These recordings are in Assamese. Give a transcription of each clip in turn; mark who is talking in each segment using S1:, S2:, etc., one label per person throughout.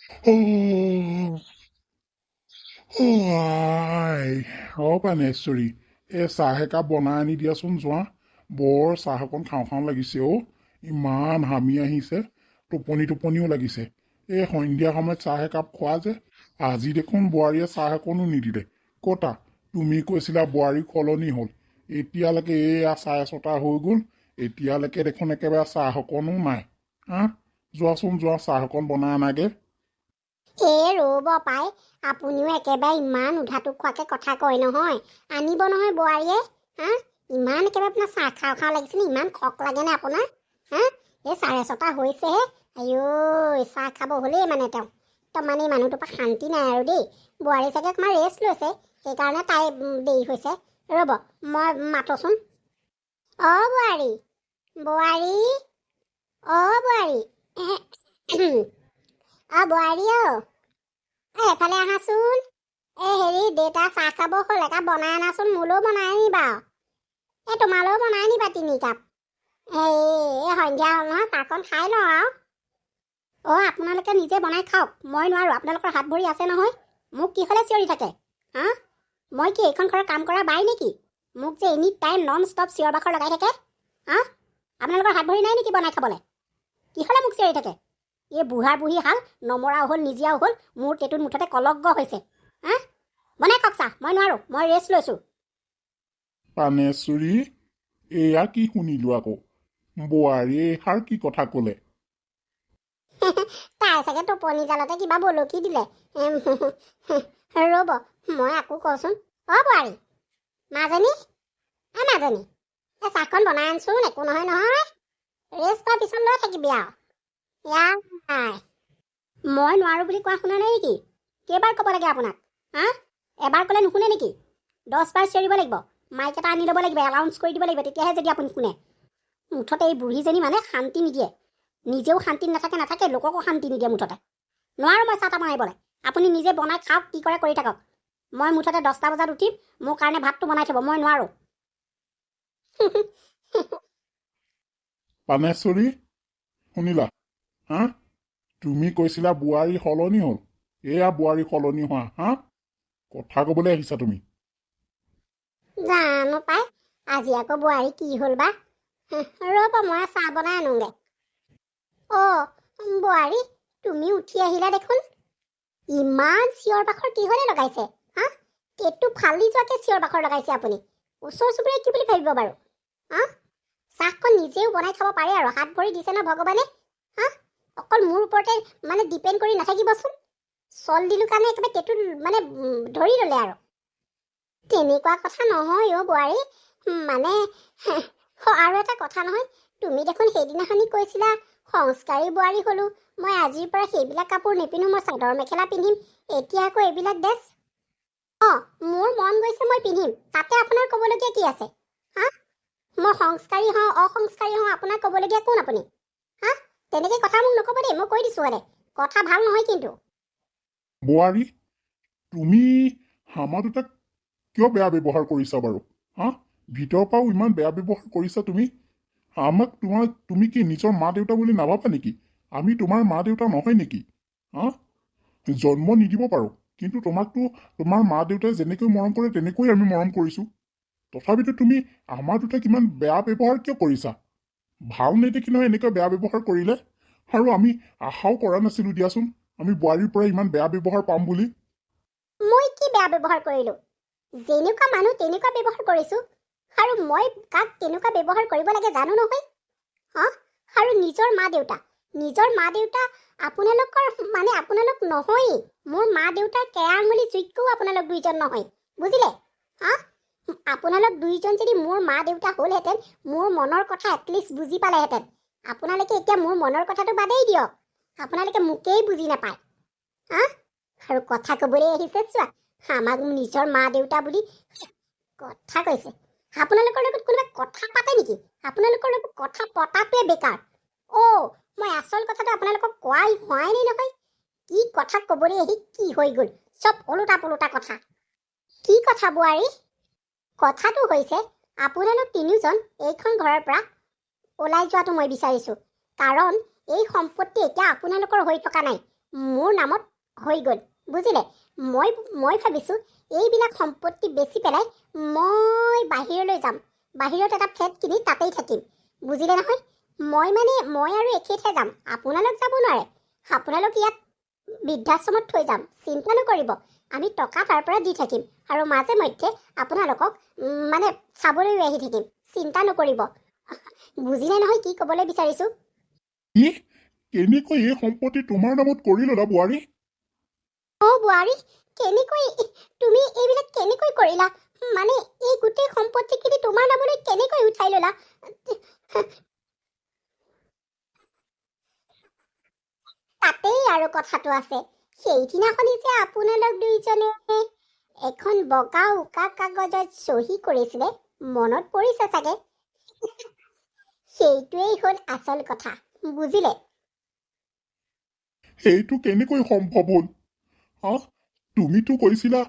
S1: Oh, আই পানেশ্বৰী এই চাহ একাপ বনাই আনি দিয়াচোন যোৱা বৰ চাহ অকণ খাওঁ খাওঁ লাগিছে ইমান হামি আহিছে টোপনিও লাগিছে এই সন্ধিয়া সময়ত চাহ একাপ খোৱা যে আজি দেখোন বোৱাৰীয়ে চাহ অকণো নিদিলে কতা তুমি কৈছিলা বোৱাৰী সলনি হ'ল এতিয়ালৈকে এয়া 6:30 হৈ গ'ল এতিয়ালৈকে দেখোন একেবাৰে চাহ অকণো নাই হা যোৱাচোন যোৱা চাহ অকণ বনাই আনাগে
S2: ৰ'ব পাই আপুনিও একেবাৰে ইমান উধাটো খোৱাকে কথা কয় নহয় আনিব নহয় বোৱাৰীয়ে হা ইমান একেবাৰে আপোনাৰ চাহ খাওঁ খাওঁ লাগিছে ইমান খক লাগেনে আপোনাৰ হা এই 6:30 হৈছেহে আইঐ চাহ খাব হ'লেই মানে তেওঁ মানে মানুহটোৰ পৰা শান্তি নাই আৰু দেই বোৱাৰী চাগে অকণমান ৰেষ্ট লৈছে সেইকাৰণে তাই দেৰি হৈছে ৰ'ব মই মাতোচোন বোৱাৰী বোৱাৰী বোৱাৰী বোৱাৰী এফালে আহাচোন হেৰি দেউতা চাহ খাব হ'ল একাপ বনাই আনাচোন মোলৈও বনাই আনিবা তোমালৈও বনাই আনিবা 3 কাপ এই সন্ধিয়া হ'ল নহয় চাহকণ খাই লওঁ আৰু আপোনালোকে নিজে বনাই খাওক মই নোৱাৰোঁ আপোনালোকৰ হাত ভৰি আছে নহয় মোক কি হ'লে চিঞৰি থাকে হা মই কি এইখন ঘৰৰ কাম কৰা বাই নেকি মোক যে এনি টাইম নন ষ্টপ চিঞৰ বাখৰ লগাই থাকে হা আপোনালোকৰ হাত ভৰি নাই নেকি বনাই খাবলৈ কি হ'লে মোক চিঞৰি থাকে এই বুঢ়াৰ বুঢ়ী হাল নমৰাও হ'ল নিজিয়াও হ'ল মোৰ টেটুত মুঠতে কলগ্গ হৈছে হা বনাই খাওক চাহ মই নোৱাৰোঁ মই ৰেষ্ট লৈছোঁ
S1: পানেশ্বৰী এয়া কি শুনিলো আকৌ বোৱাৰীয়ে এষাৰ কি কথা ক'লে
S2: তাই চাগে টোপনি জালতে কিবা বলকি দিলে ৰ'ব মই আকৌ কওঁচোন বোৱাৰী মাজনী মাজনী এই চাহকণ বনাই আনচোন একো নহয় নহয় ৰেষ্ট কৰাৰ পিছত লৈ থাকিবি আৰু মই নোৱাৰোঁ বুলি কোৱা শুনা নাই নেকি কেইবাৰ ক'ব লাগে আপোনাক হা এবাৰ ক'লে নুশুনে নেকি 10 বাৰ চিঞৰিব লাগিব মাইক এটা আনি ল'ব লাগিব এলাউন্স কৰি দিব লাগিব তেতিয়াহে যদি আপুনি শুনে মুঠতে এই বুঢ়ীজনী মানে শান্তি নিদিয়ে নিজেও শান্তি নাথাকে লোককো শান্তি নিদিয়ে মুঠতে নোৱাৰোঁ মই চাহ বনাবলৈ আপুনি নিজে বনাই খাওক কি কৰে কৰি থাকক মই মুঠতে 10টা বজাত উঠিম মোৰ কাৰণে ভাতটো বনাই থ'ব মই নোৱাৰোঁ
S1: পানেশ্বৰী শুনিলা হা তুমি কৈছিলা বোৱাৰী সলনি হ'ল এয়া বোৱাৰী সলনি হোৱা হা কথা ক'বলৈ আহিছা তুমি
S2: জানো পাই আজি আকৌ বোৱাৰী কি হ'ল বা ৰ'ব মই চাহ বনাই আনোগে বোৱাৰী তুমি উঠি আহিলা দেখোন ইমান চিঞৰ বাখৰ কি হ'লে লগাইছে হা কেটটো ফালি যোৱাকে চিঞৰ বাখৰ লগাইছে আপুনি ওচৰ চুবুৰীয়া কি বুলি ভাবিব বাৰু হা চাহখন নিজেও বনাই খাব পাৰে আৰু হাত ভৰি দিছে ন ভগৱানে হা অকল মোৰ ওপৰতে মানে ডিপেণ্ড কৰি নাথাকিবচোন চল দিলোঁ কাৰণে একেবাৰে টেটু মানে ধৰি ল'লে আৰু তেনেকুৱা কথা নহয় বোৱাৰী মানে আৰু এটা কথা নহয় তুমি দেখোন সেইদিনাখনি কৈছিলা সংস্কাৰী বোৱাৰী হ'লো মই আজিৰ পৰা সেইবিলাক কাপোৰ নিপিন্ধো মই চাদৰ মেখেলা পিন্ধিম এতিয়া আকৌ এইবিলাক ড্ৰেছ মোৰ মন গৈছে মই পিন্ধিম তাতে আপোনাৰ ক'বলগীয়া কি আছে হা মই সংস্কাৰী হওঁ অসংস্কাৰী হওঁ আপোনাক ক'বলগীয়া কোন আপুনি হা তেনেকৈ কথা মোক নক'ব দেই মই কৈ দিছোঁ মানে কথা ভাল নহয় কিন্তু
S1: বোৱাৰী তুমি আমাৰ দুটাক কিয় বেয়া ব্যৱহাৰ কৰিছা বাৰু হা ভিতৰৰ পৰাও ইমান বেয়া ব্যৱহাৰ কৰিছা তুমি আমাক তুমি কি নিজৰ মা দেউতা বুলি নাভাবা নেকি আমি তোমাৰ মা দেউতা নহয় নেকি হা জন্ম নিদিব পাৰোঁ কিন্তু তোমাকতো তোমাৰ মা দেউতাই যেনেকৈ মৰম কৰে তেনেকৈ আমি মৰম কৰিছোঁ তথাপিতো তুমি আমাৰ দুটাক ইমান বেয়া ব্যৱহাৰ কিয় কৰিছা ভাল নেদেখি নহয় এনেকৈ বেয়া ব্যৱহাৰ কৰিলে আৰু আমি আশাও কৰা নাছিলোঁ দিয়াচোন আমি বোৱাৰীৰ পৰা ইমান বেয়া ব্যৱহাৰ পাম বুলি
S2: মই কি বেয়া ব্যৱহাৰ কৰিলোঁ যেনেকুৱা মানুহ তেনেকুৱা ব্যৱহাৰ কৰিছোঁ আৰু মই কাক তেনেকুৱা ব্যৱহাৰ কৰিব লাগে জানো নহয় আৰু নিজৰ মা দেউতা আপোনালোকৰ মানে আপোনালোক নহয়েই মোৰ মা দেউতাৰ কেৰা আঙুলি যোগ্যও আপোনালোক দুইজন নহয় বুজিলে আপোনালোক দুইজন যদি মোৰ মা দেউতা হ'লহেঁতেন মোৰ মনৰ কথা এটলিষ্ট বুজি পালেহেঁতেন আপোনালোকে এতিয়া মোৰ মনৰ কথাটো বাদেই দিয়ক আপোনালোকে মোকেই বুজি নাপায় আৰু কথা ক'বলৈ আহিছে চোৱা আমাক নিজৰ মা দেউতা বুলি কথা কৈছে আপোনালোকৰ লগত কোনোবাই কথা পাতে নেকি আপোনালোকৰ লগত কথা পতাটোৱে বেকাৰ মই আচল কথাটো আপোনালোকক কোৱাই হোৱাই নাই নহয় কি কথা ক'বলৈ আহি কি হৈ গ'ল চব ওলোটা পোলোটা কথা কি কথা বোৱাৰী কথাটো হৈছে আপোনালোক তিনিওজন এইখন ঘৰৰ পৰা ওলাই যোৱাটো মই বিচাৰিছোঁ কাৰণ এই সম্পত্তি এতিয়া আপোনালোকৰ হৈ থকা নাই মোৰ নামত হৈ গ'ল বুজিলে। মই মই ভাবিছোঁ এইবিলাক সম্পত্তি বেচি পেলাই মই বাহিৰলৈ যাম, বাহিৰত এটা ফ্লেট কিনি তাতেই থাকিম বুজিলে নহয়। মই আৰু একেইহে যাম, আপোনালোক যাব নোৱাৰে। আপোনালোক ইয়াত বৃদ্ধাশ্ৰমত থৈ যাম, চিন্তা নকৰিব। আমি টকা তাৰ পৰা দি থাকিম আৰু মাজে মধ্যে আপোনালোকক মানে চাবলৈ আহি থাকিম, চিন্তা নকৰিব। বুজিলে নহয় কি ক'বলৈ বিচাৰিছোঁ?
S1: কি কেনেকৈ এই সম্পত্তি তোমাৰ নামত কৰি ল'লা বোৱাৰী?
S2: বোৱাৰী, কেনেকৈ তুমি এইবিলাক কেনেকৈ কৰিলা? মানে এই গোটেই সম্পত্তিখিনি তোমাৰ নামলৈ কেনেকৈ উঠাই ল'লা? তাতেই আৰু কথাটো আছে। সেইদিনাখনি যে আপোনালোক দুইজনে এখন বগা উকা কাগজত চহী কৰিছিলে, মনত পৰিছে চাগে? সেইটোৱেই হ'ল আচল কথা বুজিলে।
S1: সেইটো কেনেকৈ সম্ভৱ হ'ল? হা, তুমিতো কৈছিলা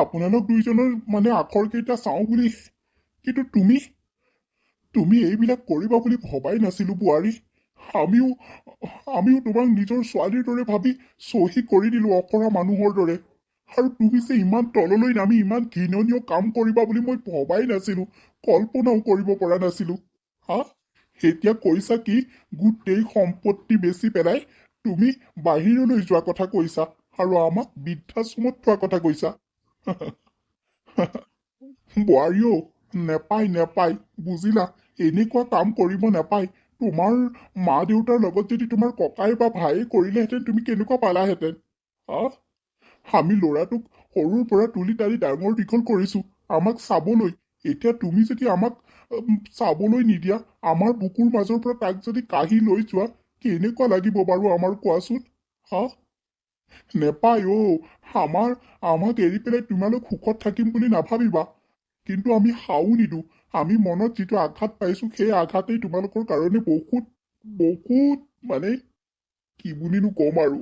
S1: আপোনালোক দুইজনৰ মানে আখৰ কেইটা চাওঁ বুলি, কিন্তু তুমি এইবিলাক কৰিবা বুলি ভবাই নাছিলো বোৱাৰী। আমিও তোমাক নিজৰ ছোৱালীৰ দৰে ভাবি চহী কৰি দিলো অকৰা মানুহৰ দৰে। আৰু তুমি যে ইমান তললৈ নামি ইমান ঘৃণনীয় কাম কৰিবা বুলি মই ভবাই নাছিলো, কল্পনাও কৰিব পৰা নাছিলো। হা, এতিয়া কৈছা কি গোটেই সম্পত্তি বেচি পেলাই তুমি বাহিৰলৈ যোৱা কথা কৈছা আৰু আমাক বৃদ্ধাশ্ৰমত থোৱা কথা কৈছা। বোৱাৰীও নেপায় বুজিলা, এনেকুৱা কাম কৰিব নেপায়। তোমাৰ মা দেউতাৰ লগত যদি তোমাৰ ককাই বা ভায়ে কৰিলেহেঁতেন তুমি কেনেকুৱা পালাহেঁতেন? আমি ল'ৰাটোক সৰুৰ পৰা তুলি তালি ডাঙৰ দীঘল কৰিছো আমাক চাবলৈ। এতিয়া তুমি যদি আমাক চাবলৈ নিদিয়া, আমাৰ বুকুৰ মাজৰ পৰা তাক যদি কাঢ়ি লৈ যোৱা, কেনেকুৱা লাগিব বাৰু আমাৰ কোৱাচোন? হা, নেপায় আমাক এৰি পেলাই তোমালোক সুখত থাকিম বুলি নাভাবিবা। কিন্তু আমি হাও নিদো। আমি মনত যিটো আঘাত পাইছো সেই আঘাতেই তোমালোকৰ কাৰণে বহুত বহুত মানে কি বুলিনো কম আৰু।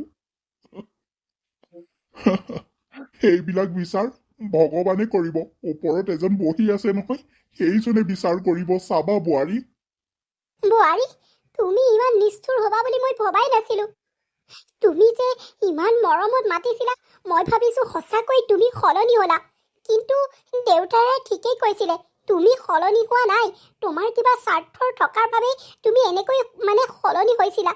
S1: সেইবিলাক বিচাৰ ভগৱানে কৰিব, ওপৰত এজন বহি আছে নহয়, সেইজনে বিচাৰ কৰিব, চাবা বোৱাৰী।
S2: বোৱাৰী, তুমি ইমান নিষ্ঠুৰ হবা বুলি মই ভবাই নাছিলো। তুমি যে ইমান মৰমত মাতিছিলা, মই ভাবিছো সঁচাকৈ তুমি সলনি হলা। কিন্তু দেউতাৰে ঠিকেই কৈছিলে, তুমি সলনি হোৱা নাই। তোমাৰ কিবা স্বাৰ্থৰ থকাৰ বাবে তুমি এনেকৈ মানে সলনি হৈছিলা।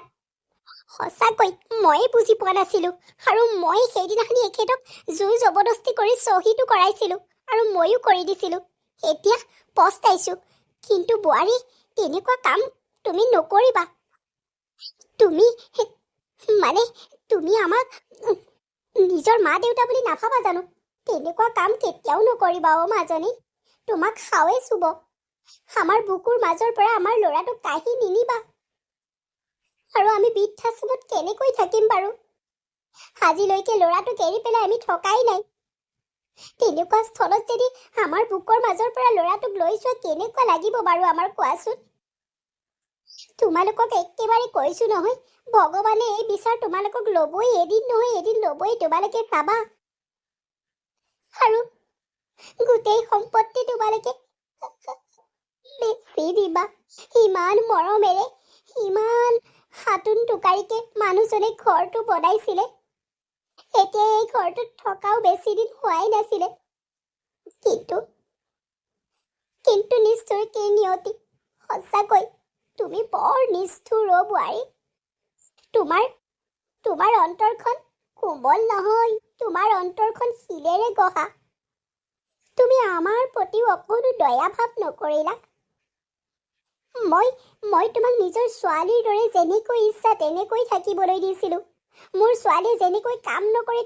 S2: সঁচাকৈ ময়ে বুজি পোৱা নাছিলো। আৰু মই সেইদিনাখনি এখেতক জোৰ জবৰদস্তি কৰি চহীটো কৰাইছিলো আৰু ময়ো কৰি দিছিলো। এতিয়া পস্তাইছো। কিন্তু বোৱাৰী, তেনেকুৱা কাম তুমি নকৰিবা। তুমি মানে তুমি আমাক নিজৰ মা দেউতা বুলি নাভাবা জানো? তেনেকুৱা কাম কেতিয়াও নকৰিবা মাজনী। তোমাক খাওৱে চুব। আমাৰ বুকুৰ মাজৰ পৰা আমাৰ ল'ৰাটোক কাঢ়ি নিনিবা। আৰু আমি বৃদ্ধাশ্ৰমত কেনেকৈ থাকিম বাৰু? আজিলৈকে ল'ৰাটোক এৰি পেলাই আমি থকাই নাই। তেনেকুৱা স্থলত যদি আমাৰ বুকৰ মাজৰ পৰা ল'ৰাটোক লৈ যোৱা, কেনেকুৱা লাগিব বাৰু আমাৰ কোৱাচোন? তোমালোকক একেবাৰে কৈছো নহয়, ভগৱানে এই বিচাৰ তোমালোকক ল'বই, এদিন নহয় এদিন ল'বই, তোমালোকে চাবা। আৰু গোটেই সম্পত্তি তোমালোকে বেচি দিবা। ইমান মৰমেৰে, ইমান হাতোন টোকাৰিকে মানুহজনে ঘৰটো বনাইছিলে। এতিয়া এই ঘৰটোত থকাও বেছি দিন হোৱাই নাছিলে। কিন্তু নিষ্ঠুৰ কি নিয়তি। সঁচাকৈ তুমি বৰ নিষ্ঠুৰ বোৱাৰী। তোমাৰ অন্তৰখন কোমল নহয়, তোমাৰ অন্তৰখন শিলেৰে গঢ়া। তুমি আমাৰ প্ৰতিও অকণো দয়া ভাৱ নকৰিলা। মই তোমাক নিজৰ ছোৱালীৰ দৰে যেনেকৈ ইচ্ছা তেনেকৈ থাকিবলৈ দিছিলো। মোৰ ছোৱালীয়ে যেনেকৈ কাম নকৰে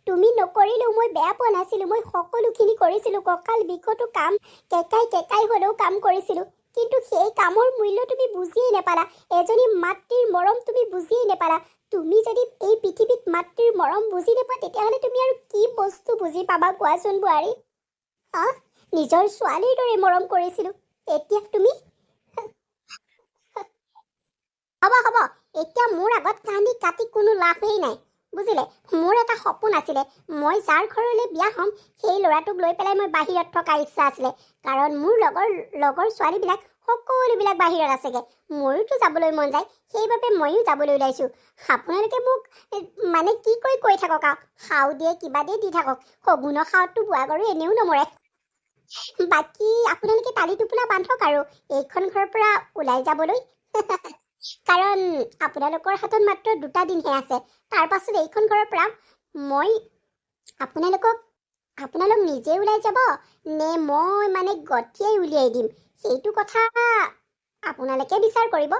S2: তুমি নকৰিলেও মই বেয়া পোৱা নাছিলো। মই সকলোখিনি কৰিছিলো, কঁকাল বিষতো কাম কেকাই হ'লেও কাম কৰিছিলো। কিন্তু সেই কামৰ মূল্য তুমি বুজিয়েই নেপালা। এজনী মাতৃৰ মৰম তুমি বুজিয়েই নেপালা। তুমি যদি এই পৃথিৱীত মাতৃৰ মৰম বুজি নেপোৱা, তেতিয়াহ'লে তুমি আৰু কি বস্তু বুজি পাবা কোৱাচোন বোৱাৰী? নিজৰ ছোৱালীৰ দৰে মৰম কৰিছিলো, এতিয়া তুমি হ'ব। এতিয়া মোৰ আগত কান্দি কাটি কোনো লাভেই নাই বুজিলে। মোৰ এটা সপোন আছিলে, মই যাৰ ঘৰলৈ বিয়া হ'ম সেই ল'ৰাটোক লৈ পেলাই মই বাহিৰত থকা ইচ্ছা আছিলে। কাৰণ মোৰ লগৰ ছোৱালীবিলাক সকলোবিলাক বাহিৰত আছেগে। ময়োতো যাবলৈ মন যায়, সেইবাবে ময়ো যাবলৈ ওলাইছোঁ। আপোনালোকে মোক মানে কি কৈ থাকক আৰু, সাও দিয়ে কিবা দিয়ে দি থাকক। শগুনৰ সাৱততো বুঢ়া গৰু এনেও নমৰে। বাকী আপোনালোকে টালি টোপোলা বান্ধক আৰু এইখন ঘৰৰ পৰা ওলাই যাবলৈ। কাৰণ আপোনালোকৰ হাতত মাত্ৰ 2টা দিনহে আছে। তাৰ পাছত এইখন ঘৰৰ পৰা মই আপোনালোক নিজে ওলাই যাব নে মই মানে গঠিয়াই উলিয়াই দিম, সেইটো কথা আপোনালোকে বিচাৰ কৰিব।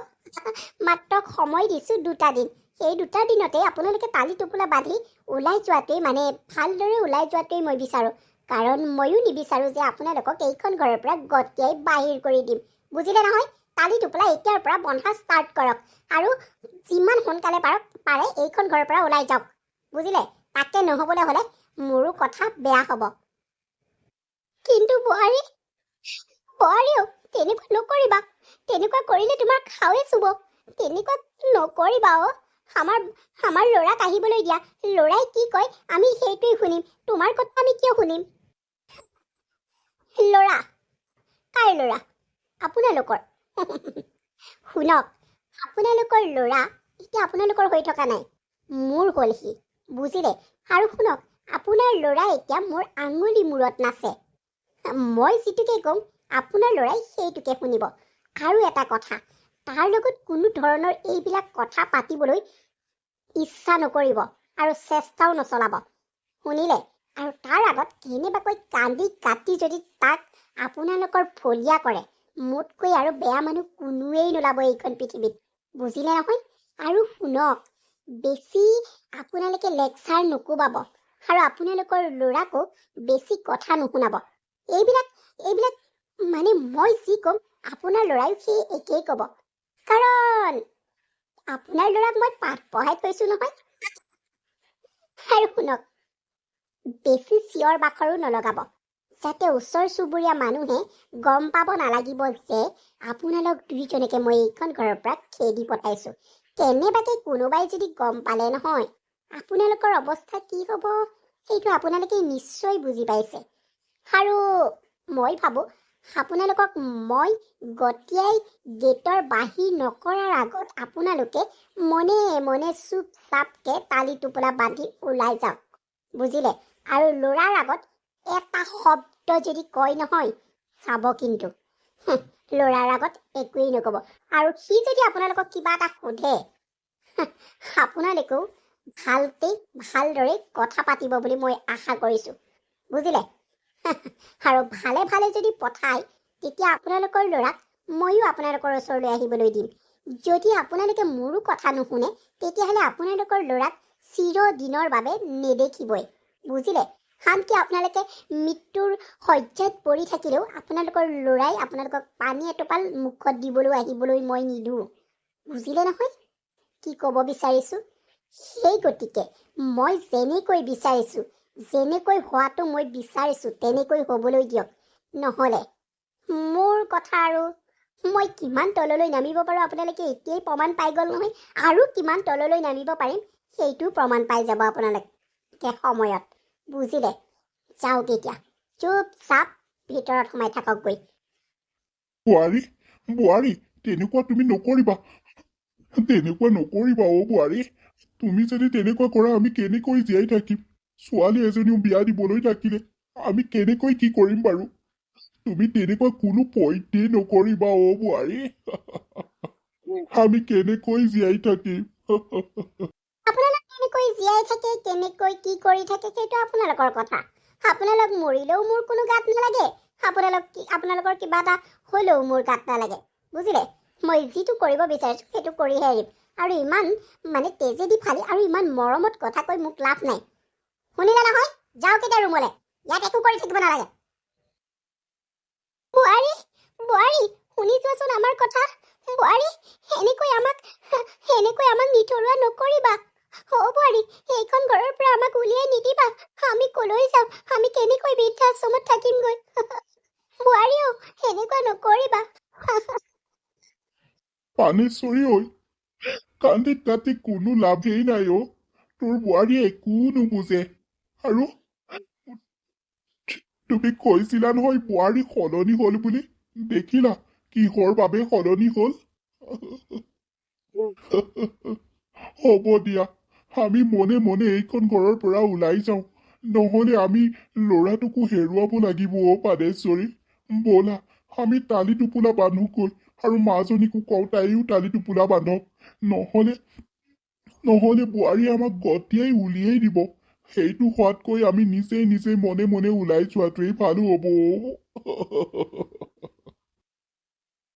S2: মাত্ৰ সময় দিছোঁ 2টা দিন। সেই 2টা দিনতে আপোনালোকে টালি টোপোলা বান্ধি ওলাই যোৱাটোৱেই, মানে ভালদৰে ওলাই যোৱাটোৱেই মই বিচাৰোঁ। কাৰণ ময়ো নিবিচাৰোঁ যে আপোনালোকক এইখন ঘৰৰ পৰা গঠিয়াই বাহিৰ কৰি দিম। বুজিলে নহয়? টালি টোপোলা এতিয়াৰ পৰা বন্ধা ষ্টাৰ্ট কৰক আৰু যিমান সোনকালে পাৰে এইখন ঘৰৰ পৰা ওলাই যাওক। বুজিলে? তাকে নহ'বলৈ হ'লে মোৰো কথা বেয়া হ'ব। কিন্তু বোৱাৰীও তেনেকুৱা নকৰিবা। তেনেকুৱা কৰিলে তোমাৰ খাওৱে চুব। তেনেকুৱা নকৰিবা অ'। আমাৰ ল'ৰাক আহিবলৈ দিয়া। ল'ৰাই কি কয় আমি সেইটোৱেই শুনিম। তোমাৰ কথা আমি কিয় শুনিম? ল'ৰা? কাৰ ল'ৰা? আপোনালোকৰ। শুনক, আপোনালোকৰ ল'ৰা এতিয়া আপোনালোকৰ হৈ থকা নাই, মোৰ হ'ল সি। বুজিলে? আৰু শুনক, আপোনাৰ ল'ৰা এতিয়া মোৰ আঙুলি মূৰত নাচে। মই যিটোকে ক'ম আপোনাৰ ল'ৰাই সেইটোকে শুনিব। আৰু এটা কথা, তাৰ লগত কোনো ধৰণৰ এইবিলাক কথা পাতিবলৈ ইচ্ছা নকৰিব আৰু চেষ্টাও নচলাব। শুনিলে? আৰু তাৰ আগত কেনেবাকৈ কান্দি কাটি যদি তাক আপোনালোকৰ ফলীয়া কৰে, মোতকৈ আৰু বেয়া মানুহ কোনোৱেই নোলাব এইখন পৃথিৱীত। বুজিলে নহয়? আৰু শুনক, বেছি আপোনালোকে লেকচাৰ নকোবাব আৰু আপোনালোকৰ ল'ৰাকো বেছি কথা নুশুনাব। এইবিলাক মানে মই যি ক'ম আপোনাৰ ল'ৰাই সেই একেই ক'ব। কাৰণ আপোনাৰ ল'ৰাক মই পাঠ পঢ়াই থৈছোঁ নহয়। আৰু শুনক, বেছি চিঞৰ বাখৰো নলগাব, যাতে ওচৰ চুবুৰীয়া মানুহে গম পাব নালাগিব যে আপোনালোক দুইজনকে মই এইখন ঘৰৰ পৰা খেদি পঠাইছোঁ। কেনেবাকে কোনোবাই যদি গম পালে নহয়, আপোনালোকৰ অৱস্থা কি হ'ব সেইটো আপোনালোকে নিশ্চয় বুজি পাইছে। আৰু মই ভাবোঁ আপোনালোকক মই গতিয়াই গেটৰ বাহিৰ নকৰাৰ আগত আপোনালোকে মনে মনে চুপচাপকে টালি টোপোলা বান্ধি ওলাই যাওক। বুজিলে? আৰু ল'ৰাৰ আগত এটা শব্দ যদি কয় নহয়, চাব কিন্তু ল'ৰাৰ আগত একোৱেই নক'ব। আৰু সি যদি আপোনালোকক কিবা এটা সোধে, আপোনালোকেও ভালদৰে কথা পাতিব বুলি মই আশা কৰিছোঁ। বুজিলে? আৰু ভালে ভালে যদি পঠায়, তেতিয়া আপোনালোকৰ ল'ৰাক ময়ো আপোনালোকৰ ওচৰলৈ আহিবলৈ দিম। যদি আপোনালোকে মোৰো কথা নুশুনে, তেতিয়াহ'লে আপোনালোকৰ ল'ৰাক চিৰদিনৰ বাবে নেদেখিবই। বুজিলে? আনকি আপোনালোকে মৃত্যুৰ শয্যাত পৰি থাকিলেও আপোনালোকৰ ল'ৰাই আপোনালোকক পানী এটোপাল মুখত দিবলৈ আহিবলৈ মই নিদিওঁ। বুজিলে নহয় কি ক'ব বিচাৰিছোঁ? সেই গতিকে মই যেনেকৈ বিচাৰিছোঁ, যেনেকৈ হোৱাটো মই বিচাৰিছোঁ তেনেকৈ হ'বলৈ দিয়ক। নহ'লে মোৰ কথা আৰু মই কিমান তললৈ নামিব পাৰোঁ আপোনালোকে এতিয়াই প্ৰমাণ পাই গ'ল নহয়। আৰু কিমান তললৈ নামিব পাৰিম সেইটোও প্ৰমাণ পাই যাব আপোনালোকে সময়ত। বুজিলে? যাওক এতিয়া, চুপচাপ ভিতৰত সোমাই থাকক গৈ।
S1: বোৱাৰী, তেনেকুৱা তুমি নকৰিবা। তেনেকুৱা নকৰিবা অ' বোৱাৰী। তুমি যদি তেনেকুৱা কৰা আমি কেনেকৈ জীয়াই থাকিম? ছোৱালী এজনীও বিয়া দিবলৈ থাকিলে আমি কেনেকৈ কি কৰিম বাৰু? তুমি তেনেকুৱা কোনো পইণ্টেই নকৰিবা অ' বোৱাৰী। আমি কেনেকৈ জীয়াই থাকিম?
S2: আপোনালোক কেনেকৈ জীয়াই থাকে, কেনেকৈ কি কৰি থাকে সেইটো আপোনালোকৰ কথা। আপোনালোক মৰিলেও মোৰ কোনো গাত নালাগে, আপোনালোকৰ কিবা এটা হ'লেও মোৰ গাত নালাগে। বুজিলে? মই যিটো কৰিব বিচাৰিছোঁ সেইটো কৰিহে এৰিম। আৰু ইমান মানে তেজেদি ফালি আৰু ইমান মৰমত কথা কৈ মোক লাভ নাই। শুনিলে নহয়? যাওক এতিয়া ৰুমলৈ। ইয়াত একো কৰি থাকিব নালাগে। বোৱাৰী, শুনি যোৱাচোন আমাৰ কথা। বোৱাৰী, এনেকৈ আমাক নিথৰুৱা নকৰিবা। অ' বোৱাৰী, এইখন ঘৰৰ পৰা আমাক উলিয়াই নিদিবা। আমি কলৈ যাম? আমি কেনেকৈ বৃদ্ধাশ্ৰমত থাকিমগৈ? বোৱাৰীও, এনেকুৱা নকৰিবা।
S1: পানেশ্বৰী ঐ, কান্দি কাটি কোনো লাভেই নাই অ'। তোৰ বোৱাৰীয়ে একো নুবুজে। আৰু তুমি কৈছিলা নহয় বোৱাৰী সলনি হ'ল বুলি। দেখিলা কিহৰ বাবে সলনি হ'ল হ'ব দিয়া আমি মনে মনে এইখন ঘৰৰ পৰা ওলাই যাওঁ নহলে আমি ল'ৰাটোকো হেৰুৱাব লাগিব পাদেশ্বৰী ব'লা আমি টালি টোপোলা বান্ধোগৈ আৰু মাজনীকো কওঁ তাইও টালি টোপোলা বান্ধক নহলে নহলে বোৱাৰীয়ে আমাক গতিয়াই উলিয়াই দিব সেইটো হোৱাতকৈ আমি নিজে নিজে মনে মনে ওলাই যোৱাটোৱেই ভাল হ'ব